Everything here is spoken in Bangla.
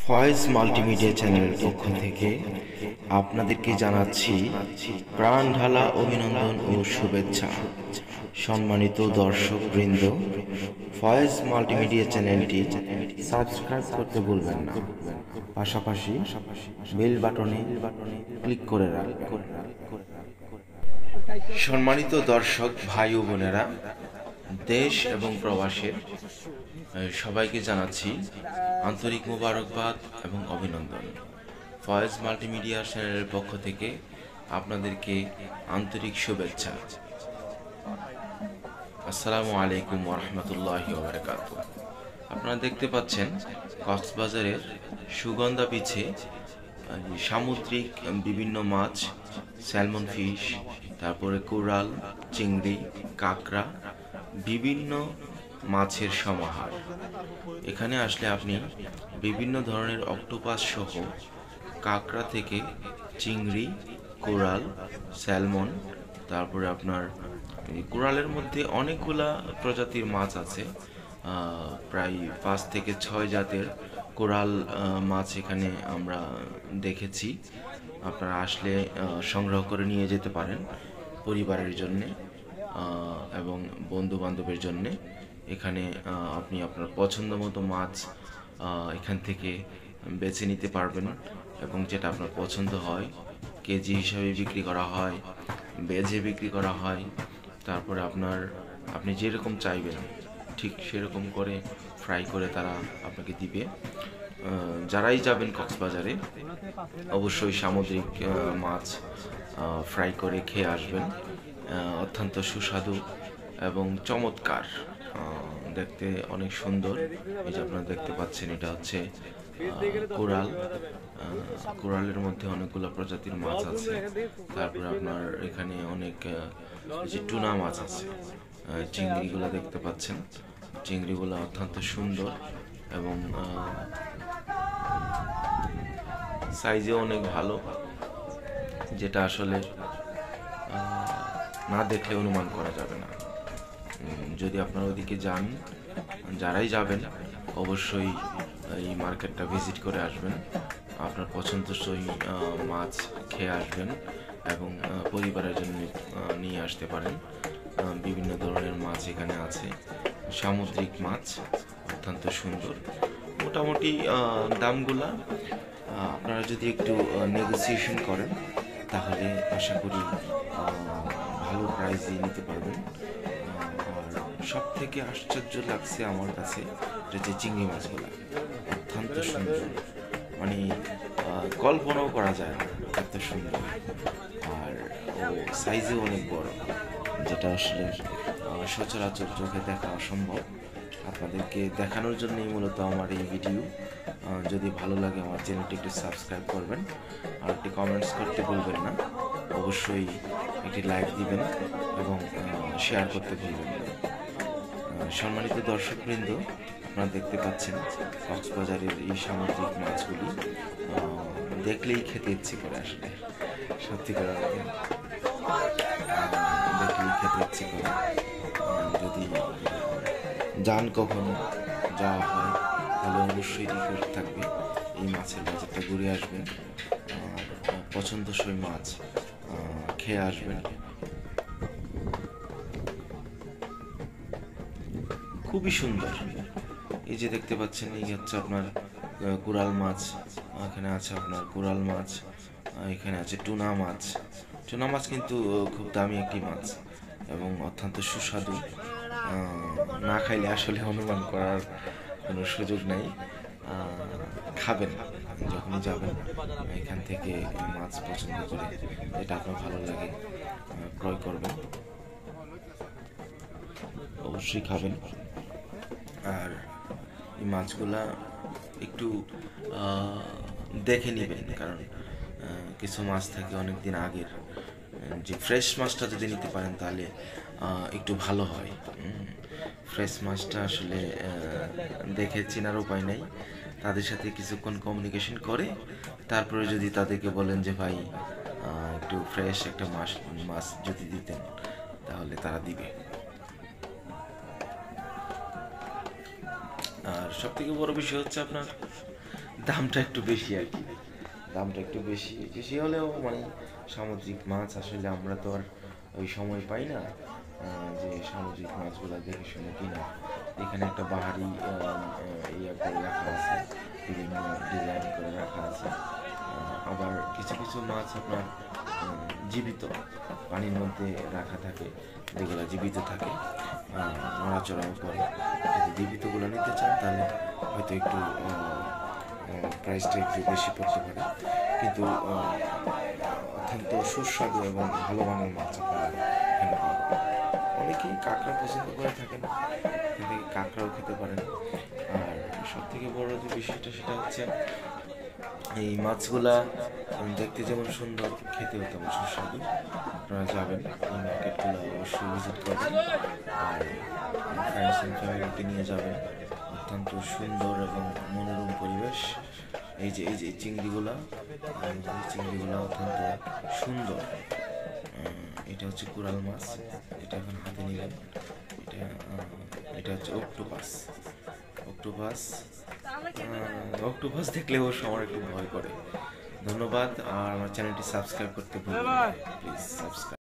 ফয়েজ মাল্টিমিডিয়া চ্যানেলের পক্ষ থেকে আপনাদেরকে জানাচ্ছি প্রাণ ঢালা অভিনন্দন ও শুভেচ্ছা। সম্মানিত দর্শক বৃন্দ, ফয়েজ মাল্টিমিডিয়া চ্যানেলটি সাবস্ক্রাইব করতে ভুলবেন না, পাশাপাশি বেল বাটনে ক্লিক করে রাখবেন। সম্মানিত দর্শক ভাই ও বোনেরা, দেশ এবং প্রবাসের সবাইকে জানাচ্ছি আন্তরিক মোবারকবাদ এবং অভিনন্দন। ফয়েজ মাল্টিমিডিয়া চ্যানেলের পক্ষ থেকে আপনাদেরকে আন্তরিক শুভেচ্ছা। আসসালামু আলাইকুম ওয়া রাহমাতুল্লাহি ওয়া বারাকাতুহু। আপনারা দেখতে পাচ্ছেন কক্সবাজারের সুগন্ধা বিচে সামুদ্রিক বিভিন্ন মাছ, স্যালমন ফিশ, তারপরে কোরাল, চিংড়ি, কাঁকড়া, বিভিন্ন মাছের সমাহার। এখানে আসলে আপনি বিভিন্ন ধরনের অক্টোপাস সহ কাঁকড়া থেকে চিংড়ি, কোরাল, স্যালমন, তারপরে আপনার কোরালের মধ্যে অনেকগুলা প্রজাতির মাছ আছে, প্রায় 5 থেকে 6 জাতের কোরাল মাছ এখানে আমরা দেখেছি। আপনারা আসলে সংগ্রহ করে নিয়ে যেতে পারেন পরিবারের জন্যে এবং বন্ধু বান্ধবের জন্যে। এখানে আপনি আপনার পছন্দ মতো মাছ এখান থেকে বেছে নিতে পারবেন এবং যেটা আপনার পছন্দ হয় কেজি হিসাবে বিক্রি করা হয়, বেজে বিক্রি করা হয়। তারপরে আপনি যেরকম চাইবেন ঠিক সেরকম করে ফ্রাই করে তারা আপনাকে দিবে। যারাই যাবেন কক্সবাজারে অবশ্যই সামুদ্রিক মাছ ফ্রাই করে খেয়ে আসবেন। অত্যন্ত সুস্বাদু এবং চমৎকার, দেখতে অনেক সুন্দর। এই যে আপনারা দেখতে পাচ্ছেন, এটা হচ্ছে কোরাল। কোরালের মধ্যে অনেকগুলো প্রজাতির মাছ আছে। তারপরে আপনার এখানে অনেক যে টুনা মাছ আছে, চিংড়িগুলো দেখতে পাচ্ছেন। চিংড়িগুলো অত্যন্ত সুন্দর এবং সাইজে অনেক ভালো, যেটা আসলে না দেখলে অনুমান করা যাবে না। যদি আপনারা ওদিকে যান, যারাই যাবেন অবশ্যই এই মার্কেটটা ভিজিট করে আসবেন। আপনার পছন্দসই মাছ খেয়ে আসবেন এবং পরিবারের জন্য নিয়ে আসতে পারেন। বিভিন্ন ধরনের মাছ এখানে আছে, সামুদ্রিক মাছ অত্যন্ত সুন্দর। মোটামুটি দামগুলা আপনারা যদি একটু নেগোসিয়েশন করেন তাহলে আশা করি ভালো প্রাইসে নিতে পারবেন। আর সব থেকে আশ্চর্য লাগছে আমার কাছে যে চিংড়ি মাছগুলো অত্যন্ত সুন্দর, মানে কল্পনাও করা যায় না, এত সুন্দর। আর ও সাইজে অনেক বড়, যেটা আসলে সচরাচর চোখে দেখা অসম্ভব। আপনাদেরকে দেখানোর জন্যই মূলত আমার এই ভিডিও। যদি ভালো লাগে আমার চ্যানেলটি একটু সাবস্ক্রাইব করবেন আর একটি কমেন্টস করতে ভুলবেন না। অবশ্যই একটি লাইক দিবেন এবং শেয়ার করতে ভুলবেন না। সম্মানিত দর্শকবৃন্দ, আপনারা দেখতে পাচ্ছেন কক্সবাজারের এই সামুদ্রিক মাছগুলি দেখলেই খেতে ইচ্ছে করে, আসলে সত্যি করে দেখলেই খেতে ইচ্ছে করে। যদি যান কখনো যাওয়া হয় তাহলে অবশ্যই রিকোয়েস্ট থাকবে এই মাছের বাজারটা ঘুরে আসবেন, পছন্দসই মাছ খেয়ে আসবেন। খুবই সুন্দর। এই যে দেখতে পাচ্ছেন, এই হচ্ছে আপনার কোরাল মাছ, এখানে আছে আপনার কোরাল মাছ, এখানে আছে টুনা মাছ। টুনা মাছ কিন্তু খুব দামি একটি মাছ এবং অত্যন্ত সুস্বাদু। না খাইলে আসলে অনুমান করার কোনো সুযোগ নেই। খাবেন যখনই যাবেন, এখান থেকে মাছ পছন্দ করে যেটা আপনার ভালো লাগে ক্রয় করবেন, অবশ্যই খাবেন। আর এই মাছগুলা একটু দেখে নেবেন, কারণ কিছু মাছ থাকে অনেক দিন আগের। যে ফ্রেশ মাছটা যদি নিতে পারেন তাহলে একটু ভালো হয়। ফ্রেশ মাছটা আসলে দেখে চেনার উপায় নেই। তাদের সাথে কিছুক্ষণ কমিউনিকেশন করে তারপরে যদি তাদেরকে বলেন যে ভাই একটু ফ্রেশ একটা মাছ যদি দিতেন, তাহলে তারা দিবে। আর সব থেকে বড় বিষয় হচ্ছে আপনার দামটা একটু বেশি আর কি, দামটা একটু বেশি বেশি হলেও মানে সামুদ্রিক মাছ আসলে আমরা তো আর ওই সময় পাই না যে সামুদ্রিক মাছগুলো দেখে শুনে কিনা। এখানে একটা বাহারি ইয়া করে রাখা আছে, বিভিন্ন ডিজাইন করে রাখা আছে। আবার কিছু কিছু মাছ আপনার জীবিত পানির মধ্যে রাখা থাকে, যেগুলো জীবিত থাকে, নড়াচড়াও করে। যদি জীবিতগুলো নিতে চান তাহলে হয়তো একটু প্রাইসটা একটু বেশি পড়তে পারে, কিন্তু অত্যন্ত সুস্বাদু এবং ভালো মানের মাছ আপনারা এখানে পাবেন। অনেকেই কাঁকড়া পছন্দ করে থাকেন, এখান থেকে কাঁকড়াও খেতে পারেন। আর সব থেকে বড় যে বিষয়টা সেটা হচ্ছে এই মাছগুলা দেখতে যেমন সুন্দর, খেতেও তেমন সুস্বাদু। আপনারা যাবেন, এই মার্কেটগুলো অবশ্যই ভিজিট করবেন, আর ফ্রেন্ডস অ্যান্ড ফ্যামিলিকে নিয়ে যাবেন। অত্যন্ত সুন্দর এবং মনোরম পরিবেশ। এই যে চিংড়িগুলা, এই চিংড়িগুলা অত্যন্ত সুন্দর। এটা হচ্ছে কোরাল মাছ, এটা এখন হাতে নিলাম। এটা এটা হচ্ছে অক্টোপাস। অক্টোপাস অক্টোপাস দেখলে অবশ্য আমার একটু ভয় করে। ধন্যবাদ, আর আমার চ্যানেলটি সাবস্ক্রাইব করতে ভুলবেন না, প্লিজ সাবস্ক্রাইব।